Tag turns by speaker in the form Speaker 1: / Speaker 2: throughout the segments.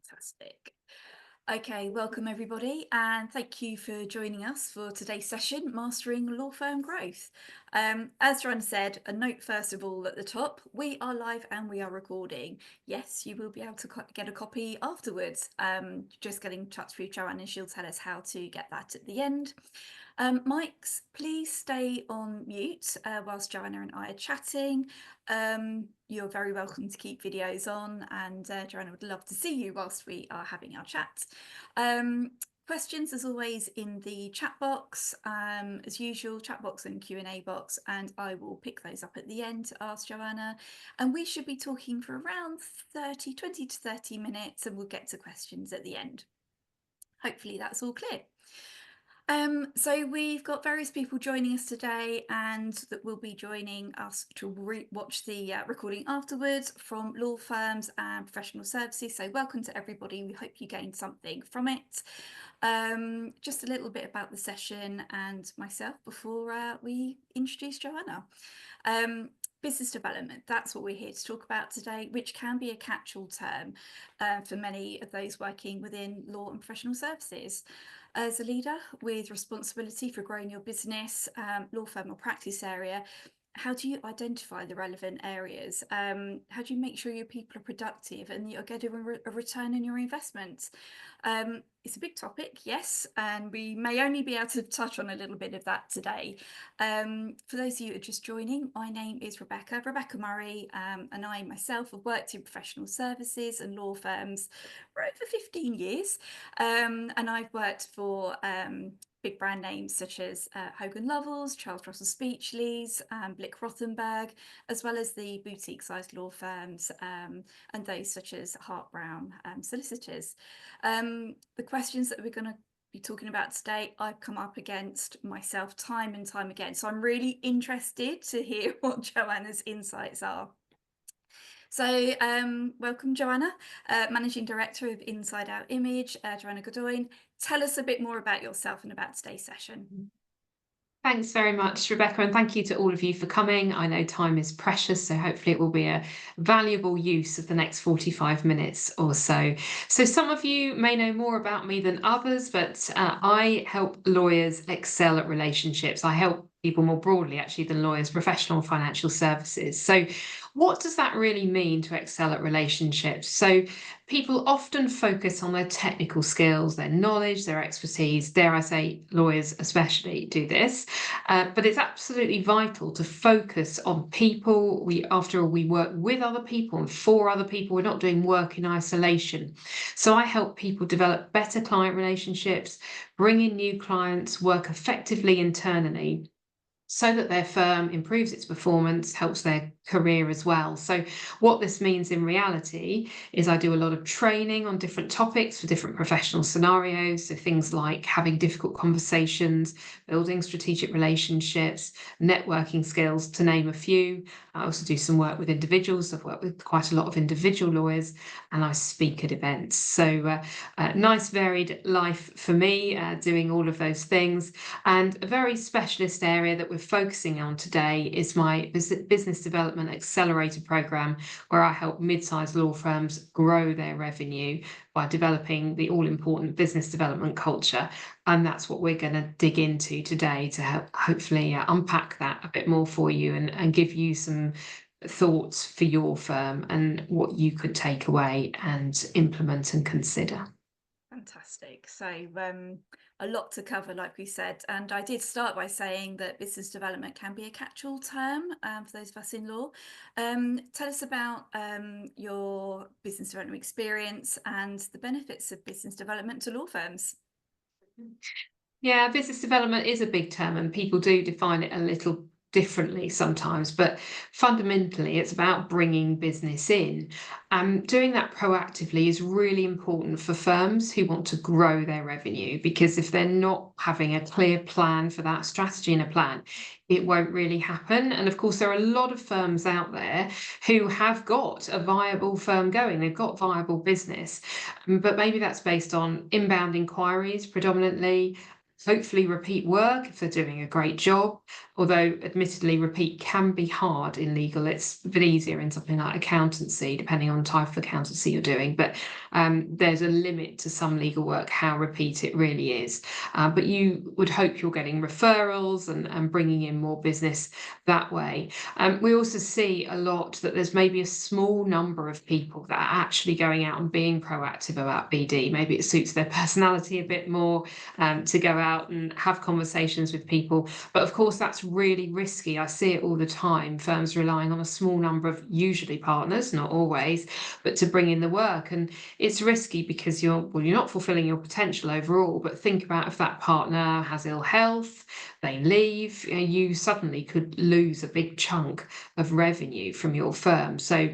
Speaker 1: Fantastic. Okay, welcome everybody, and thank you for joining us for today's session, Mastering Law Firm Growth. As Joanna said, a note first of all at the top, we are live and we are recording. Yes, you will be able to get a copy afterwards. Just get in touch with Joanna and she'll tell us how to get that at the end. Mics, please stay on mute whilst Joanna and I are chatting. You're very welcome to keep videos on, and Joanna would love to see you whilst we are having our chat. Questions, as always, in the chat box, as usual, chat box and Q&A box, and I will pick those up at the end to ask Joanna. And we should be talking for around 20 to 30 minutes, and we'll get to questions at the end. Hopefully that's all clear. So we've got various people joining us today, and that will be joining us to watch the recording afterwards from law firms and professional services. So welcome to everybody. We hope you gained something from it. Just a little bit about the session and myself before we introduce Joanna. Business development, that's what we're here to talk about today, which can be a catch-all term for many of those working within law and professional services. As a leader with responsibility for growing your business, law firm or practice area, how do you identify the relevant areas? How do you make sure your people are productive and you're getting a return on your investment? It's a big topic, yes, and we may only be able to touch on a little bit of that today. For those of you who are just joining, my name is Rebecca Murray, and I myself have worked in professional services and law firms for over 15 years, and I've worked for big brand names such as Hogan Lovells, Charles Russell Speechlys, Blick Rothenberg, as well as the boutique-sized law firms and those such as Hart Brown solicitors. The questions that we're going to be talking about today, I've come up against myself time and time again. So I'm really interested to hear what Joanna's insights are. So welcome, Joanna, Managing Director of Inside Out Image, Joanna Gaudoin. Tell us a bit more about yourself and about today's session.
Speaker 2: Thanks very much, Rebecca, and thank you to all of you for coming. I know time is precious, so hopefully it will be a valuable use of the next 45 minutes or so. So some of you may know more about me than others, but I help lawyers excel at relationships. I help people more broadly, actually, than lawyers, professional financial services. So what does that really mean to excel at relationships? So people often focus on their technical skills, their knowledge, their expertise. Dare I say, lawyers especially do this. But it's absolutely vital to focus on people. After all, we work with other people and for other people. We're not doing work in isolation. So I help people develop better client relationships, bring in new clients, work effectively internally, so that their firm improves its performance, helps their career as well. So what this means in reality is I do a lot of training on different topics for different professional scenarios. So things like having difficult conversations, building strategic relationships, networking skills, to name a few. I also do some work with individuals. I've worked with quite a lot of individual lawyers, and I speak at events. So nice varied life for me, doing all of those things. And a very specialist area that we're focusing on today is my business development accelerator program, where I help mid-sized law firms grow their revenue by developing the all-important business development culture. And that's what we're going to dig into today to help hopefully unpack that a bit more for you and give you some thoughts for your firm and what you could take away and implement and consider.
Speaker 1: Fantastic. So a lot to cover, like we said. And I did start by saying that business development can be a catch-all term for those of us in law. Tell us about your business development experience and the benefits of business development to law firms.
Speaker 2: Yeah, business development is a big term and people do define it a little differently sometimes, but fundamentally it's about bringing business in. Doing that proactively is really important for firms who want to grow their revenue, because if they're not having a clear plan for that, strategy and a plan, it won't really happen. And of course, there are a lot of firms out there who have got a viable firm going, they've got viable business, but maybe that's based on inbound inquiries predominantly, hopefully repeat work if they're doing a great job. Although, admittedly, repeat can be hard in legal. It's a bit easier in something like accountancy, depending on the type of accountancy you're doing. But there's a limit to some legal work, how repeat it really is. But you would hope you're getting referrals and bringing in more business that way. We also see a lot that there's maybe a small number of people that are actually going out and being proactive about BD. Maybe it suits their personality a bit more to go out and have conversations with people. But of course, that's really risky. I see it all the time. Firms relying on a small number of usually partners, not always, but to bring in the work. And it's risky because you're not fulfilling your potential overall. But think about if that partner has ill health, they leave, you suddenly could lose a big chunk of revenue from your firm. So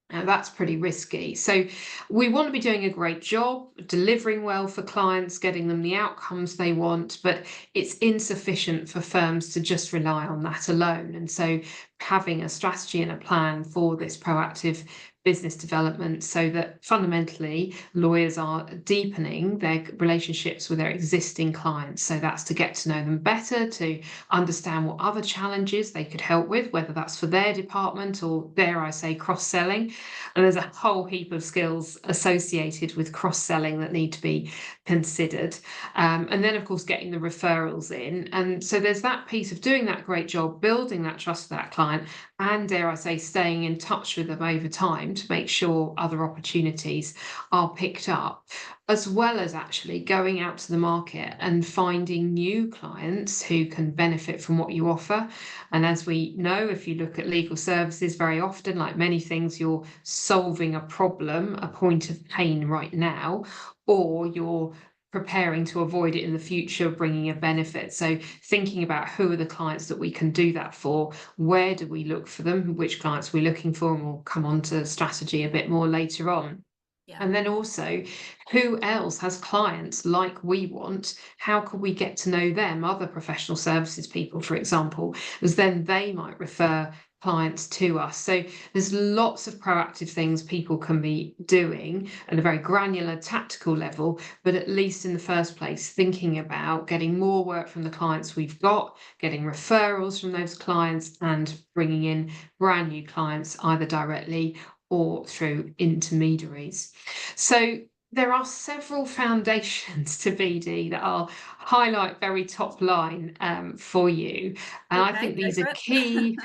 Speaker 2: that's pretty risky. So we want to be doing a great job, delivering well for clients, getting them the outcomes they want, but it's insufficient for firms to just rely on that alone. And so having a strategy and a plan for this proactive business development so that fundamentally lawyers are deepening their relationships with their existing clients. So that's to get to know them better, to understand what other challenges they could help with, whether that's for their department or, dare I say, cross-selling. And there's a whole heap of skills associated with cross-selling that need to be considered. And then, of course, getting the referrals in. And so there's that piece of doing that great job, building that trust with that client, and, dare I say, staying in touch with them over time to make sure other opportunities are picked up, as well as actually going out to the market and finding new clients who can benefit from what you offer. And as we know, if you look at legal services, very often, like many things, you're solving a problem, a point of pain right now, or you're preparing to avoid it in the future, bringing a benefit. So thinking about who are the clients that we can do that for, where do we look for them, which clients we're looking for, and we'll come on to strategy a bit more later on.
Speaker 1: Yeah.
Speaker 2: And then also, who else has clients like we want? How can we get to know them, other professional services people, for example, as then they might refer clients to us. So there's lots of proactive things people can be doing at a very granular tactical level, but at least in the first place, thinking about getting more work from the clients we've got, getting referrals from those clients, and bringing in brand new clients either directly or through intermediaries. So there are several foundations to BD that I'll highlight very top line for you. And I
Speaker 1: Okay,
Speaker 2: think
Speaker 1: go
Speaker 2: these are
Speaker 1: for it.
Speaker 2: key.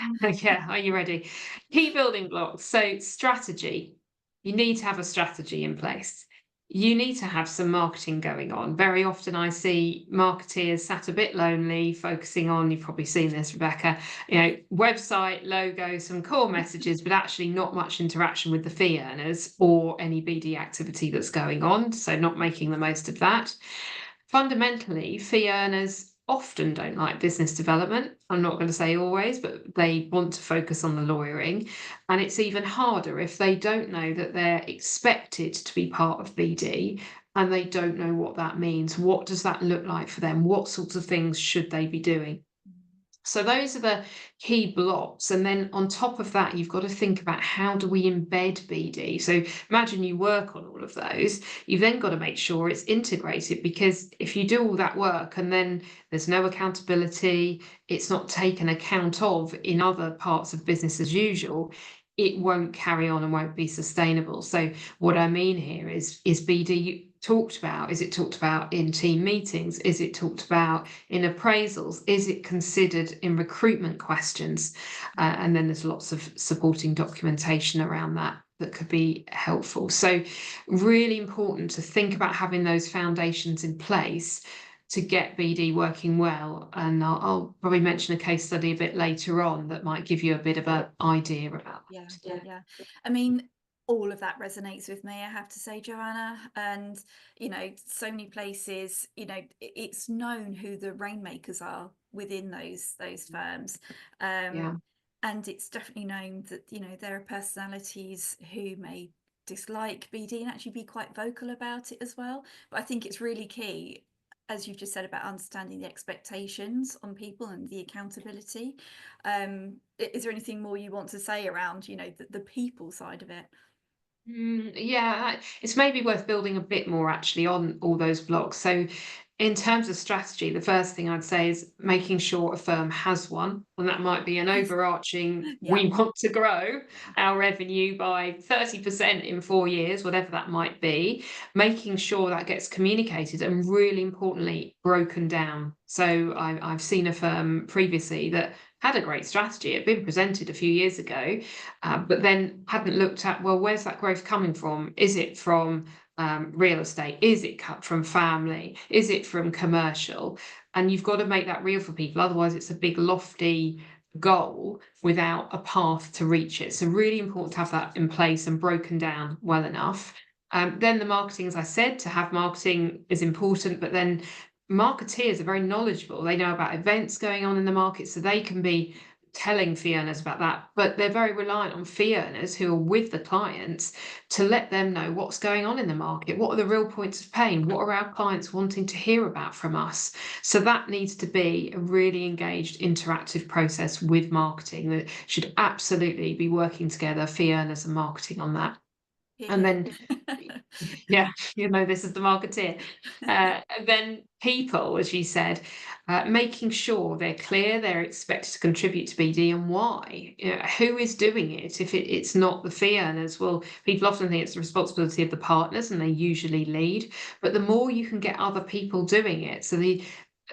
Speaker 2: Yeah, are you ready? Key building blocks. So, strategy. You need to have a strategy in place. You need to have some marketing going on. Very often I see marketeers sat a bit lonely, focusing on, you've probably seen this, Rebecca, website, logo, some core messages, but actually not much interaction with the fee earners or any BD activity that's going on. So not making the most of that. Fundamentally, fee earners often don't like business development. I'm not going to say always, but they want to focus on the lawyering. And it's even harder if they don't know that they're expected to be part of BD and they don't know what that means. What does that look like for them? What sorts of things should they be doing? So those are the key blocks. And then on top of that, you've got to think about how do we embed BD? So imagine you work on all of those. You've then got to make sure it's integrated, because if you do all that work and then there's no accountability, it's not taken account of in other parts of business as usual, it won't carry on and won't be sustainable. So what I mean here is BD talked about? Is it talked about in team meetings? Is it talked about in appraisals? Is it considered in recruitment questions? And then there's lots of supporting documentation around that that could be helpful. So really important to think about having those foundations in place to get BD working well. And I'll probably mention a case study a bit later on that might give you a bit of an idea about
Speaker 1: Yeah,
Speaker 2: that.
Speaker 1: yeah. I mean, all of that resonates with me, I have to say, Joanna. And, so many places, it's known who the rainmakers are within those firms.
Speaker 2: Yeah.
Speaker 1: And it's definitely known that, there are personalities who may dislike BD and actually be quite vocal about it as well. But I think it's really key, as you've just said, about understanding the expectations on people and the accountability. Is there anything more you want to say around, the people side of it?
Speaker 2: Yeah, it's maybe worth building a bit more actually on all those blocks. So, in terms of strategy, the first thing I'd say is making sure a firm has one, and that might be an
Speaker 1: Yes.
Speaker 2: overarching,
Speaker 1: Yeah.
Speaker 2: we want to grow our revenue by 30% in 4 years, whatever that might be, making sure that gets communicated and really importantly, broken down. So, I've seen a firm previously that had a great strategy. It had been presented a few years ago, but then hadn't looked at, well, where's that growth coming from? Is it from real estate? Is it cut from family? Is it from commercial? And you've got to make that real for people. Otherwise, it's a big, lofty goal without a path to reach it. So, really important to have that in place and broken down well enough. Then the marketing, as I said, to have marketing is important, but then marketeers are very knowledgeable. They know about events going on in the market, so they can be telling fee earners about that, but they're very reliant on fee earners who are with the clients to let them know what's going on in the market. What are the real points of pain? What are our clients wanting to hear about from us? So that needs to be a really engaged, interactive process with marketing that should absolutely be working together, fee earners and marketing on that.
Speaker 1: Hear,
Speaker 2: And
Speaker 1: hear.
Speaker 2: then yeah, this is the marketeer. And then people, as you said, making sure they're clear, they're expected to contribute to BD and why. Who is doing it? If it's not the fee earners, well, people often think it's the responsibility of the partners and they usually lead. But the more you can get other people doing it, so the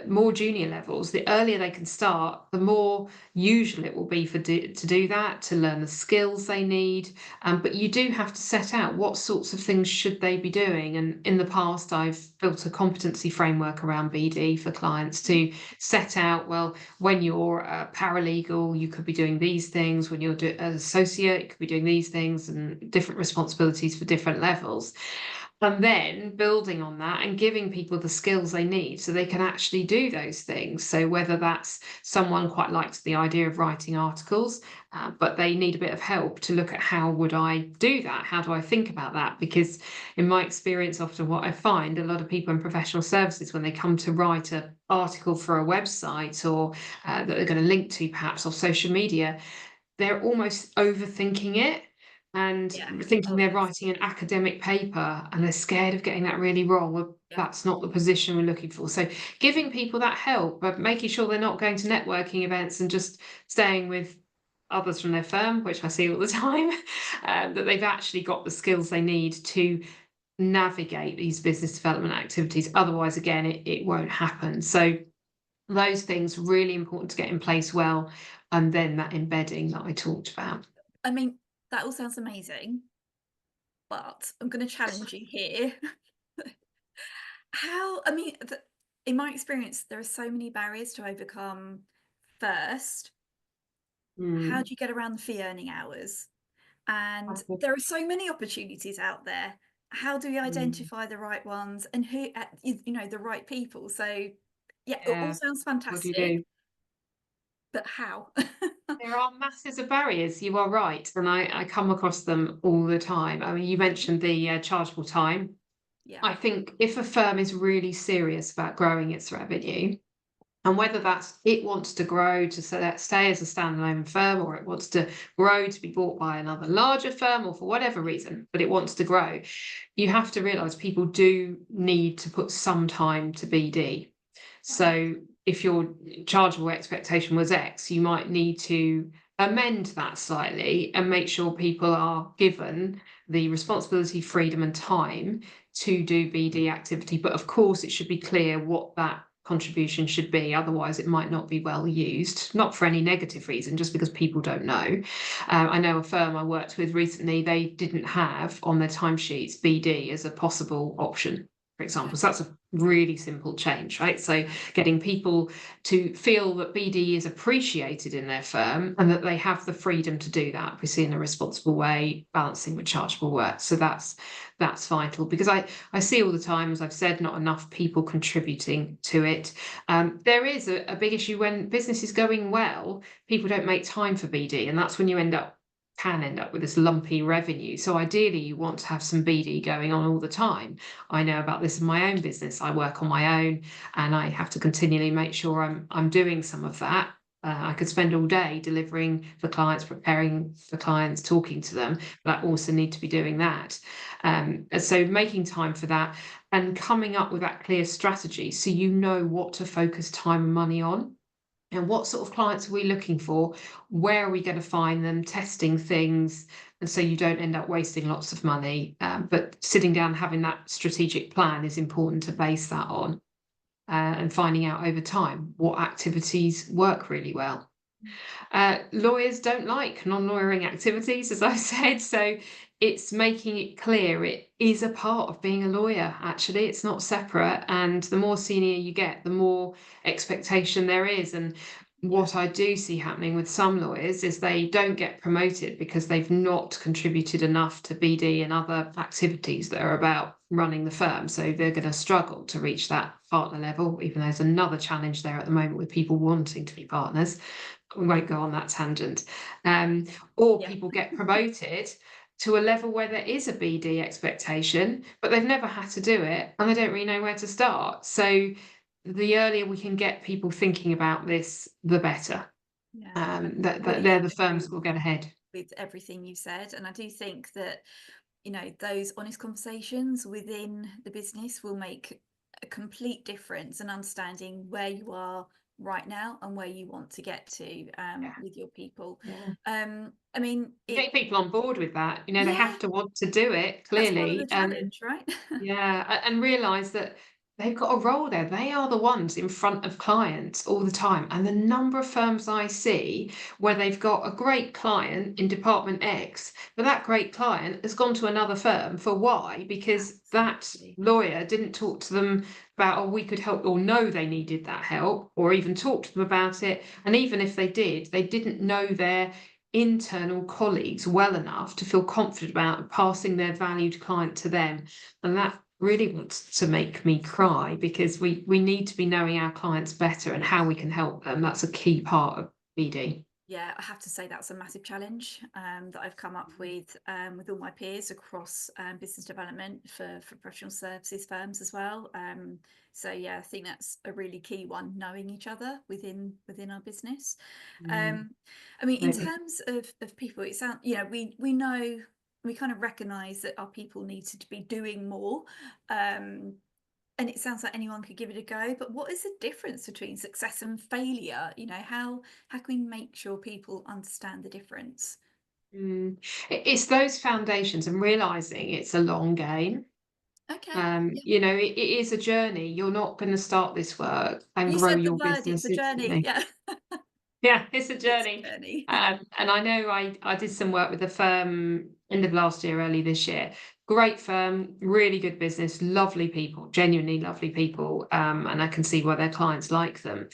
Speaker 2: more junior levels, the earlier they can start, the more usual it will be to do that, to learn the skills they need. But you do have to set out what sorts of things should they be doing. And in the past, I've built a competency framework around BD for clients to set out, well, when you're a paralegal, you could be doing these things. When you're an associate, you could be doing these things and different responsibilities for different levels. And then building on that and giving people the skills they need so they can actually do those things. So whether that's someone quite likes the idea of writing articles, but they need a bit of help to look at how would I do that? How do I think about that? Because in my experience, often what I find a lot of people in professional services, when they come to write an article for a website or that they're going to link to perhaps off social media, they're almost overthinking it and
Speaker 1: Yeah.
Speaker 2: thinking
Speaker 1: Oh,
Speaker 2: they're
Speaker 1: yes.
Speaker 2: writing an academic paper and they're scared of getting that really wrong. Well,
Speaker 1: Yeah.
Speaker 2: that's not the position we're looking for. So giving people that help, but making sure they're not going to networking events and just staying with others from their firm, which I see all the time, that they've actually got the skills they need to navigate these business development activities. Otherwise, again, it won't happen. So those things really important to get in place well, and then that embedding that I talked about.
Speaker 1: I mean, that all sounds amazing, but I'm going to challenge you here. I mean, in my experience, there are so many barriers to overcome. First, how do
Speaker 2: Mm.
Speaker 1: you get around the fee earning hours? And there are so many opportunities out there. How do we
Speaker 2: Mm.
Speaker 1: identify the right ones and the right people? So, yeah, it all
Speaker 2: Yeah.
Speaker 1: sounds
Speaker 2: What do you
Speaker 1: fantastic,
Speaker 2: do?
Speaker 1: but how?
Speaker 2: There are masses of barriers, you are right, and I come across them all the time. I mean, you mentioned the chargeable time.
Speaker 1: Yeah.
Speaker 2: I think if a firm is really serious about growing its revenue, and whether that's it wants to grow to stay as a standalone firm, or it wants to grow to be bought by another larger firm, or for whatever reason, but it wants to grow, you have to realize people do need to put some time to BD. So if your chargeable expectation was X, you might need to amend that slightly and make sure people are given the responsibility, freedom, and time to do BD activity. But of course, it should be clear what that contribution should be. Otherwise, it might not be well used, not for any negative reason, just because people don't know. I know a firm I worked with recently, they didn't have on their timesheets BD as a possible option, for example.
Speaker 1: Okay.
Speaker 2: So that's a really simple change, right? So getting people to feel that BD is appreciated in their firm and that they have the freedom to do that, obviously in a responsible way, balancing with chargeable work. So that's vital because I see all the time, as I've said, not enough people contributing to it. There is a big issue when business is going well, people don't make time for BD, and that's when you can end up with this lumpy revenue. So ideally, you want to have some BD going on all the time. I know about this in my own business. I work on my own, and I have to continually make sure I'm doing some of that. I could spend all day delivering for clients, preparing for clients, talking to them, but I also need to be doing that. And so making time for that and coming up with that clear strategy so you know what to focus time and money on. And what sort of clients are we looking for? Where are we going to find them? Testing things, and so you don't end up wasting lots of money. But sitting down, having that strategic plan is important to base that on, and finding out over time what activities work really well. Lawyers don't like non-lawyering activities, as I said, so it's making it clear it is a part of being a lawyer, actually. It's not separate, and the more senior you get, the more expectation there is. And
Speaker 1: Yeah.
Speaker 2: what I do see happening with some lawyers is they don't get promoted because they've not contributed enough to BD and other activities that are about running the firm. So they're going to struggle to reach that partner level, even though there's another challenge there at the moment with people wanting to be partners. We won't go on that tangent. Or
Speaker 1: Yeah.
Speaker 2: people get promoted to a level where there is a BD expectation, but they've never had to do it and they don't really know where to start. So the earlier we can get people thinking about this, the better.
Speaker 1: Yeah. I
Speaker 2: That
Speaker 1: fully
Speaker 2: they're the
Speaker 1: agree
Speaker 2: firms that will get ahead.
Speaker 1: with everything you said. And I do think that, those honest conversations within the business will make a complete difference in understanding where you are right now and where you want to get to,
Speaker 2: Yeah,
Speaker 1: with your people.
Speaker 2: yeah.
Speaker 1: I mean,
Speaker 2: Getting people on board with that, they
Speaker 1: yeah,
Speaker 2: have to want to do it
Speaker 1: that's part of
Speaker 2: clearly.
Speaker 1: the challenge, right?
Speaker 2: Yeah, and realise that they've got a role there. They are the ones in front of clients all the time. And the number of firms I see where they've got a great client in Department X, but that great client has gone to another firm for Y because that
Speaker 1: Absolutely.
Speaker 2: lawyer didn't talk to them about, oh, we could help, or know they needed that help, or even talk to them about it. And even if they did, they didn't know their internal colleagues well enough to feel confident about passing their valued client to them. And that really wants to make me cry because we need to be knowing our clients better and how we can help them. That's a key part of BD.
Speaker 1: Yeah, I have to say that's a massive challenge, that I've come up with all my peers across, business development for professional services firms as well. So yeah, I think that's a really key one, knowing each other within our business.
Speaker 2: Mm,
Speaker 1: Um, I mean, in
Speaker 2: absolutely.
Speaker 1: terms of people, it sounds, we know, we kind of recognise that our people need to be doing more. Um, and it sounds like anyone could give it a go, but what is the difference between success and failure? How can we make sure people understand the difference?
Speaker 2: Mm. It's those foundations and realizing it's a long game.
Speaker 1: Okay. Yeah.
Speaker 2: It is a journey. You're not going to start this work and
Speaker 1: You
Speaker 2: grow
Speaker 1: said the
Speaker 2: your
Speaker 1: word, it's
Speaker 2: business
Speaker 1: a journey.
Speaker 2: instantly.
Speaker 1: Yeah.
Speaker 2: Yeah, it's a
Speaker 1: It's
Speaker 2: journey.
Speaker 1: a journey.
Speaker 2: And I know I did some work with a firm end of last year, early this year. Great firm, really good business, lovely people, genuinely lovely people. And I can see why their clients like them.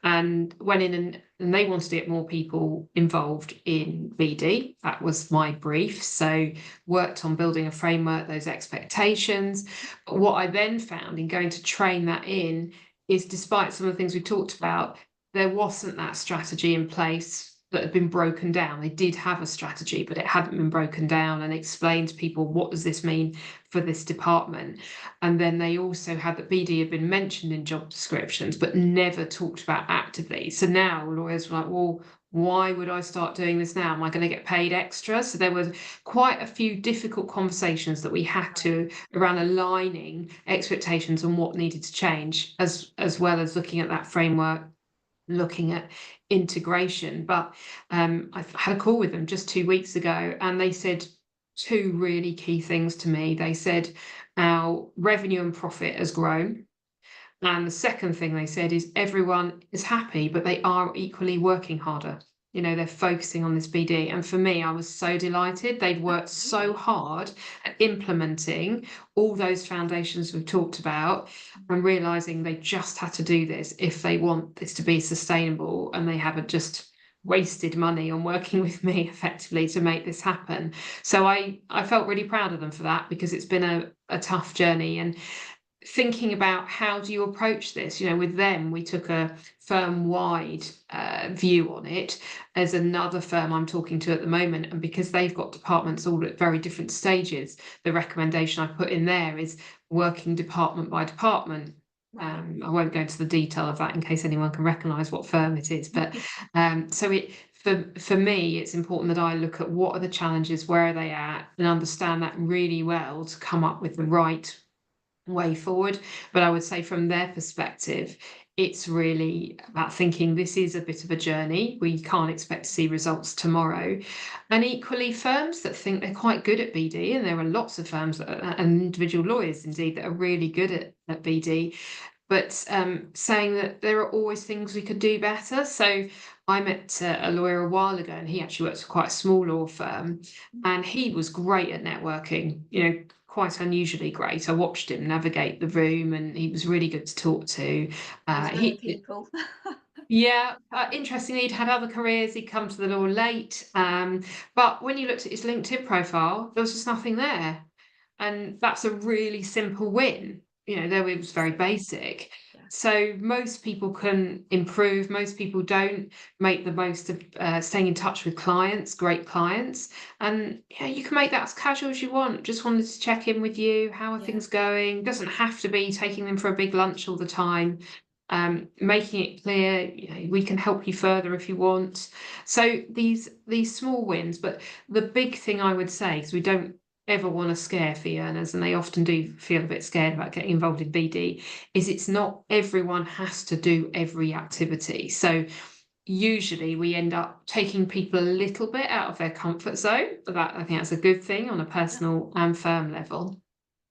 Speaker 2: And went in and they wanted to get more people involved in BD. That was my brief. So worked on building a framework, those expectations. But what I then found in going to train that in is despite some of the things we talked about, there wasn't that strategy in place that had been broken down. They did have a strategy, but it hadn't been broken down and explained to people what does this mean for this department. And then they also had that BD had been mentioned in job descriptions, but never talked about actively. So now lawyers were like, well, why would I start doing this now? Am I going to get paid extra? So there was quite a few difficult conversations that we had to around aligning expectations on what needed to change, as well as looking at that framework, looking at integration. But I had a call with them just 2 weeks ago, and they said two really key things to me. They said our revenue and profit has grown. And the second thing they said is everyone is happy, but they are equally working harder. They're focusing on this BD. And for me, I was so delighted. They've worked so
Speaker 1: Absolutely.
Speaker 2: hard at implementing all those foundations we've talked about and realizing they just had to do this if they want this to be sustainable and they haven't just wasted money on working with me effectively to make this happen. So I felt really proud of them for that because it's been a tough journey. And thinking about how do you approach this, with them we took a firm-wide view on it, as another firm I'm talking to at the moment, and because they've got departments all at very different stages, the recommendation I put in there is working department by department.
Speaker 1: Right.
Speaker 2: I won't go into the detail of that in case anyone can recognise what firm it is, but so it for me, it's important that I look at what are the challenges, where are they at, and understand that really well to come up with the right way forward. But I would say from their perspective, it's really about thinking this is a bit of a journey. We can't expect to see results tomorrow. And equally, firms that think they're quite good at BD, and there are lots of firms and individual lawyers indeed that are really good at BD, but saying that there are always things we could do better. So I met a lawyer a while ago, and he actually works for quite a small law firm, and he was great at networking. Quite unusually great. I watched him navigate the room, and he was really good to talk to.
Speaker 1: Those rare
Speaker 2: He
Speaker 1: people.
Speaker 2: Yeah, interestingly, he'd had other careers. He'd come to the law late, but when you looked at his LinkedIn profile, there was just nothing there, and that's a really simple win. Though it was very basic.
Speaker 1: Yeah.
Speaker 2: So most people can improve. Most people don't make the most of staying in touch with clients, great clients, and you can make that as casual as you want. Just wanted to check in with you. How are
Speaker 1: Yeah.
Speaker 2: things going? Doesn't have to be taking them for a big lunch all the time. Making it clear, we can help you further if you want. So these small wins, but the big thing I would say, because we don't ever want to scare fee earners, and they often do feel a bit scared about getting involved in BD, is it's not everyone has to do every activity. So usually we end up taking people a little bit out of their comfort zone. But I think that's a good thing on a
Speaker 1: Yeah.
Speaker 2: personal and firm level.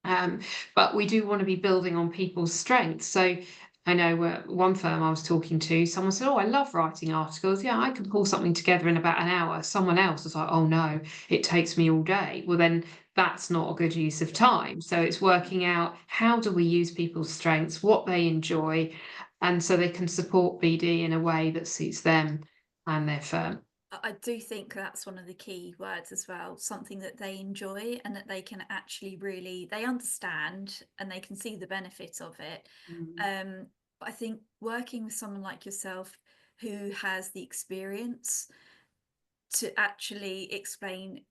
Speaker 2: Um, but we do want to be building on people's strengths. So I know one firm I was talking to, someone said, "Oh, I love writing articles. Yeah, I can pull something together in about an hour." Someone else was like, "Oh no, it takes me all day." Well, then that's not a good use of time. So it's working out how do we use people's strengths, what they enjoy, and so they can support BD in a way that suits them and their firm.
Speaker 1: I do think that's one of the key words as well, something that they enjoy and that they can actually really they understand and they can see the benefit of it.
Speaker 2: Mm.
Speaker 1: But I think working with someone like yourself who has the experience to actually explain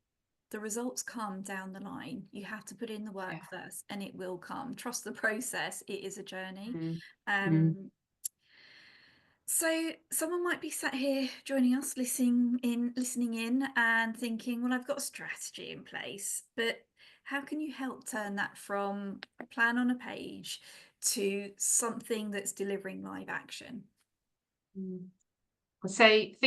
Speaker 1: the results come down the line. You have to put in the work
Speaker 2: Yeah.
Speaker 1: first and it will come. Trust the process. It is a journey.
Speaker 2: Mm. Mm.
Speaker 1: Um, So someone might be sat here joining us, listening in and thinking, well, I've got a strategy in place, but how can you help turn that from a plan on a page to something that's delivering live action?
Speaker 2: Mm. Say,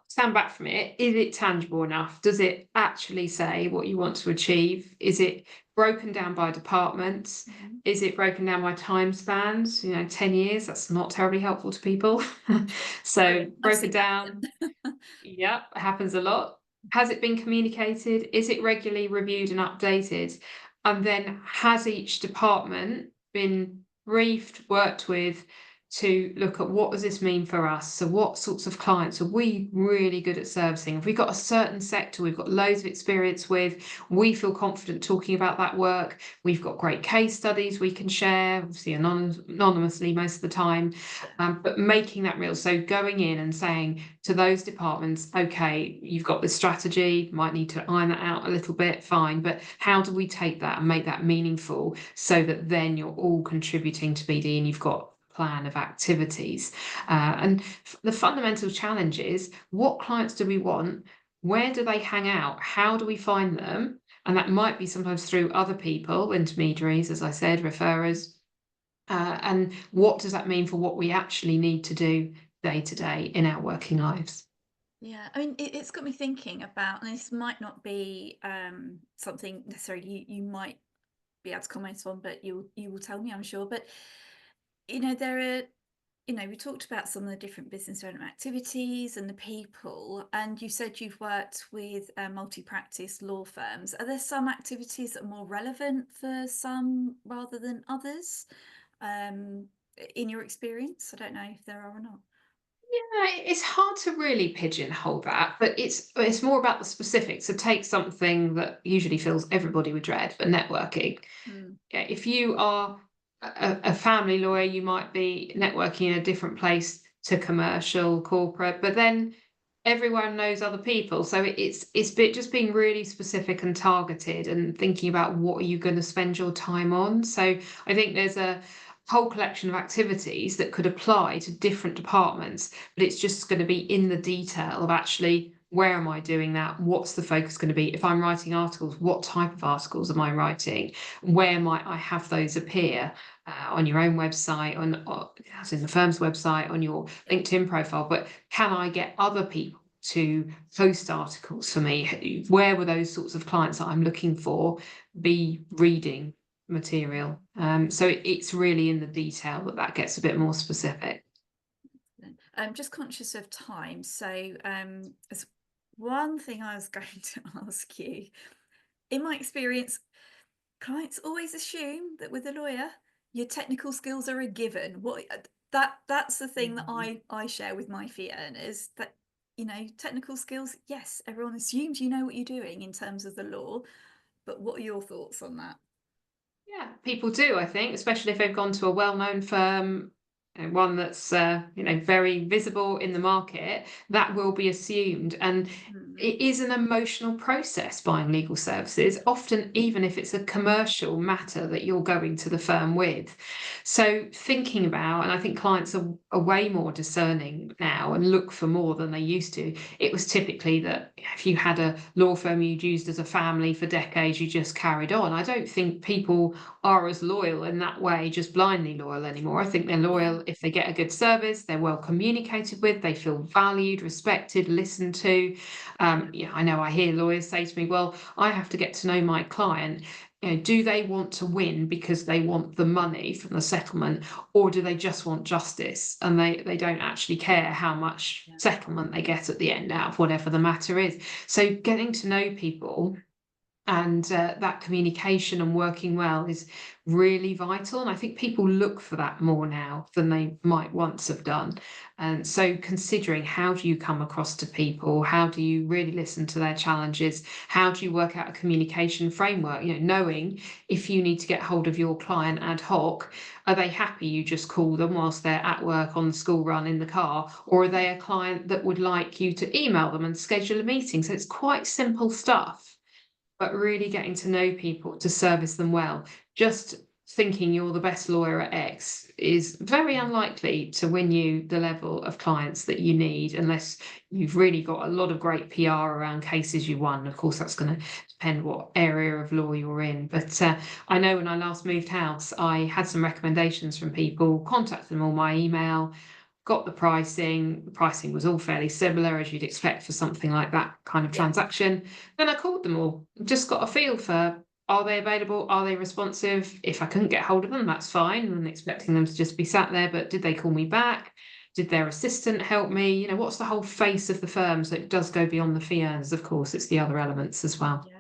Speaker 2: stand back from it. Is it tangible enough? Does it actually say what you want to achieve? Is it broken down by departments?
Speaker 1: Mhm.
Speaker 2: Is it broken down by time spans? 10 years, that's not terribly helpful to people.
Speaker 1: True.
Speaker 2: So
Speaker 1: I've
Speaker 2: broken
Speaker 1: seen that
Speaker 2: down,
Speaker 1: happen.
Speaker 2: yeah, it happens a lot. Has it been communicated? Is it regularly reviewed and updated? And then has each department been briefed, worked with to look at what does this mean for us? So what sorts of clients are we really good at servicing? If we've got a certain sector we've got loads of experience with, we feel confident talking about that work. We've got great case studies we can share, obviously anonymously most of the time,
Speaker 1: Yeah.
Speaker 2: but making that real. So going in and saying to those departments, okay, you've got this strategy, might need to iron that out a little bit, fine, but how do we take that and make that meaningful so that then you're all contributing to BD and you've got a plan of activities. And the fundamental challenge is, what clients do we want? Where do they hang out? How do we find them? And that might be sometimes through other people, intermediaries, as I said, referrers. And what does that mean for what we actually need to do day to day in our working lives?
Speaker 1: Yeah, I mean, it's got me thinking about, and this might not be something necessarily you might be able to comment on, but you will tell me, I'm sure. But there are, we talked about some of the different business development activities and the people, and you said you've worked with multi-practice law firms. Are there some activities that are more relevant for some rather than others? Um, in your experience, I don't know if there are or not.
Speaker 2: Yeah, it's hard to really pigeonhole that, but it's more about the specifics. So take something that usually fills everybody with dread, but networking.
Speaker 1: Hmm.
Speaker 2: Yeah, if you are a family lawyer, you might be networking in a different place to commercial, corporate, but then everyone knows other people. So just being really specific and targeted and thinking about what are you going to spend your time on. So I think there's whole collection of activities that could apply to different departments, but it's just going to be in the detail of actually where am I doing that? What's the focus going to be? If I'm writing articles, what type of articles am I writing? Where might I have those appear? On your own website, as in the firm's website, on your
Speaker 1: Yeah.
Speaker 2: LinkedIn profile, but can I get other people to post articles for me? Where were those sorts of clients that I'm looking for be reading material? So it's really in the detail that gets a bit more specific.
Speaker 1: I'm just conscious of time, so there's one thing I was going to ask you. In my experience, clients always assume that with a lawyer, your technical skills are a given. That's the thing that
Speaker 2: Mhm.
Speaker 1: I share with my fee earners, that technical skills, yes, everyone assumes you know what you're doing in terms of the law, but what are your thoughts on that?
Speaker 2: Yeah, people do, I think, especially if they've gone to a well-known firm, one that's very visible in the market, that will be assumed. And
Speaker 1: Mm,
Speaker 2: it is an emotional process buying legal services, often even if it's a commercial matter that you're going to the firm with. So thinking about, and I think clients are way more discerning now and look for more than they used to. It was typically that if you had a law firm you'd used as a family for decades, you just carried on. I don't think people are as loyal in that way, just blindly loyal anymore. I think they're
Speaker 1: yeah.
Speaker 2: loyal if they get a good service, they're well communicated with, they feel valued, respected, listened to. Yeah, I know I hear lawyers say to me, well, I have to get to know my client. Do they want to win because they want the money from the settlement, or do they just want justice and they don't actually care how much
Speaker 1: Yeah.
Speaker 2: settlement they get at the end out of whatever the matter is? So getting to know people and that communication and working well is really vital, and I think people look for that more now than they might once have done. And so considering, how do you come across to people, how do you really listen to their challenges, how do you work out a communication framework, knowing if you need to get hold of your client ad hoc, are they happy you just call them whilst they're at work on the school run in the car, or are they a client that would like you to email them and schedule a meeting? So it's quite simple stuff, but really getting to know people to service them well. Just thinking you're the best lawyer at X is very unlikely to win you the level of clients that you need, unless you've really got a lot of great PR around cases you won. Of course, that's going to depend what area of law you're in. But I know when I last moved house, I had some recommendations from people, contacted them on my email, got the pricing. The pricing was all fairly similar, as you'd expect for something like that kind of
Speaker 1: Yeah.
Speaker 2: transaction. Then I called them all, just got a feel for, are they available? Are they responsive? If I couldn't get hold of them, that's fine. I'm expecting them to just be sat there, but did they call me back? Did their assistant help me? What's the whole face of the firm? So it does go beyond the fee earners, of course, it's the other elements as well.
Speaker 1: Yeah.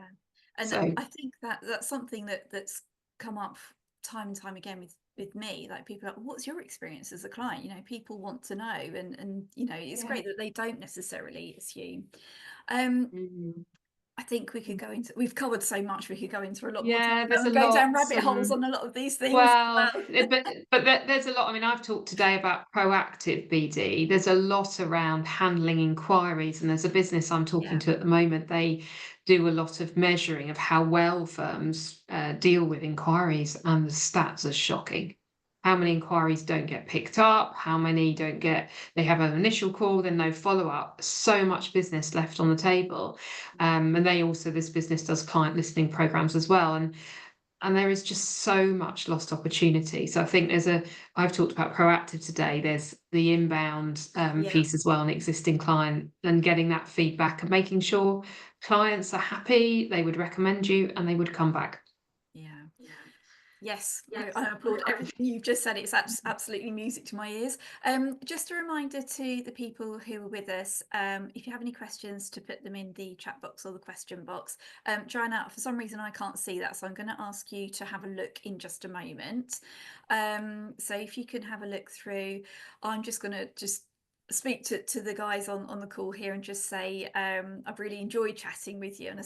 Speaker 1: And
Speaker 2: So
Speaker 1: I think that that's something that's come up time and time again with me. Like, people are like, what's your experience as a client? People want to know, and it's
Speaker 2: yeah.
Speaker 1: great that they don't necessarily assume. Um,
Speaker 2: Mm.
Speaker 1: I think we've covered so much, we could go into a lot more
Speaker 2: Yeah,
Speaker 1: detail
Speaker 2: there's a
Speaker 1: and go
Speaker 2: lot.
Speaker 1: down rabbit holes
Speaker 2: And
Speaker 1: on a lot of these things
Speaker 2: well,
Speaker 1: as well.
Speaker 2: there's a lot. I mean, I've talked today about proactive BD. There's a lot around handling inquiries, and there's a business I'm talking
Speaker 1: Yeah.
Speaker 2: to at the moment. They do a lot of measuring of how well firms deal with inquiries, and the stats are shocking. How many inquiries don't get picked up? How many don't get? They have an initial call, then no follow up. So much business left on the table, and this business does client listening programs as well, and there is just so much lost opportunity. So I think I've talked about proactive today. There's the inbound
Speaker 1: Yeah.
Speaker 2: piece as well, an existing client, and getting that feedback and making sure clients are happy, they would recommend you, and they would come back.
Speaker 1: Yeah. Yes, I applaud everything you've just said. It's absolutely music to my ears. Just a reminder to the people who are with us, if you have any questions, to put them in the chat box or the question box. Joanna, for some reason I can't see that, so I'm going to ask you to have a look in just a moment. So if you can have a look through, I'm just going to speak to the guys on the call here and just say, I've really enjoyed chatting with you, and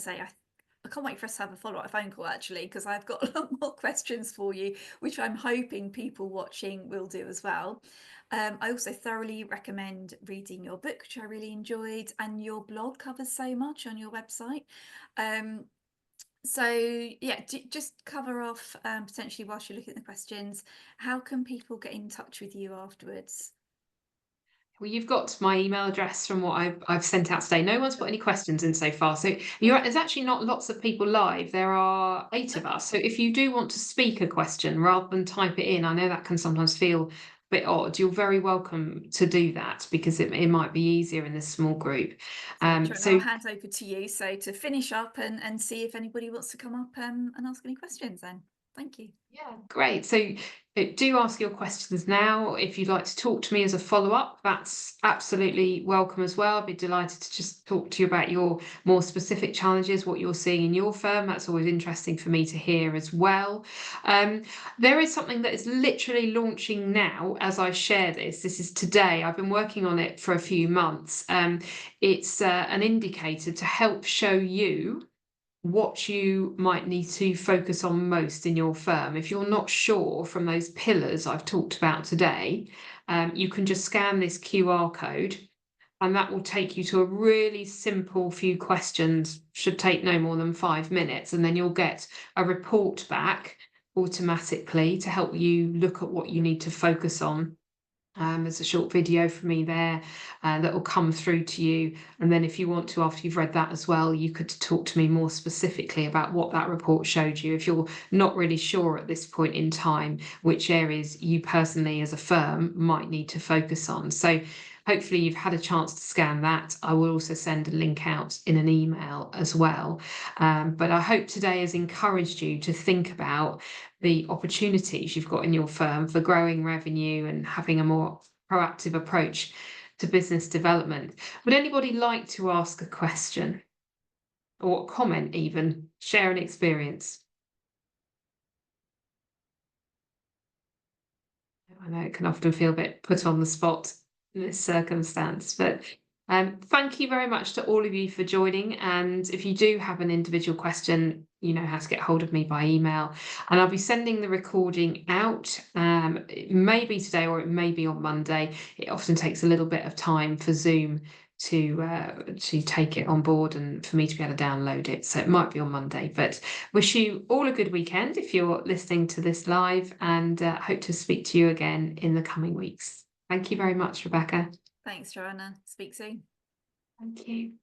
Speaker 1: I can't wait for us to have a follow-up phone call, actually, because I've got a lot more questions for you, which I'm hoping people watching will do as well. I also thoroughly recommend reading your book, which I really enjoyed, and your blog covers so much on your website. Um, So yeah, just cover off potentially whilst you're looking at the questions. How can people get in touch with you afterwards?
Speaker 2: Well, you've got my email address from what I've sent out today. No one's put any questions in so far. So
Speaker 1: Okay.
Speaker 2: there's actually not lots of people live. There are 8 of
Speaker 1: Okay.
Speaker 2: us. So if you do want to speak a question rather than type it in, I know that can sometimes feel a bit odd. You're very welcome to do that because it might be easier in this small group.
Speaker 1: So Joanna, I'll
Speaker 2: So
Speaker 1: hand over to you. So to finish up and see if anybody wants to come up and ask any questions then. Thank you.
Speaker 2: yeah, great. So do ask your questions now. If you'd like to talk to me as a follow-up, that's absolutely welcome as well. I'd be delighted to just talk to you about your more specific challenges, what you're seeing in your firm. That's always interesting for me to hear as well. Um, there is something that is literally launching now as I share this. This is today. I've been working on it for a few months. It's an indicator to help show you what you might need to focus on most in your firm. If you're not sure from those pillars I've talked about today, you can just scan this QR code and that will take you to a really simple few questions, should take no more than 5 minutes, and then you'll get a report back automatically to help you look at what you need to focus on. There's a short video for me there that will come through to you. And then if you want to, after you've read that as well, you could talk to me more specifically about what that report showed you. If you're not really sure at this point in time, which areas you personally as a firm might need to focus on. So hopefully you've had a chance to scan that. I will also send a link out in an email as well. But I hope today has encouraged you to think about the opportunities you've got in your firm for growing revenue and having a more proactive approach to business development. Would anybody like to ask a question or comment, even share an experience? I know it can often feel a bit put on the spot in this circumstance, but thank you very much to all of you for joining. And if you do have an individual question, you know how to get hold of me by email. And I'll be sending the recording out. It may be today or it may be on Monday. It often takes a little bit of time for Zoom to take it on board and for me to be able to download it. So it might be on Monday, but wish you all a good weekend if you're listening to this live, and hope to speak to you again in the coming weeks. Thank you very much, Rebecca.
Speaker 1: Thanks, Joanna. Speak soon.
Speaker 2: Thank you.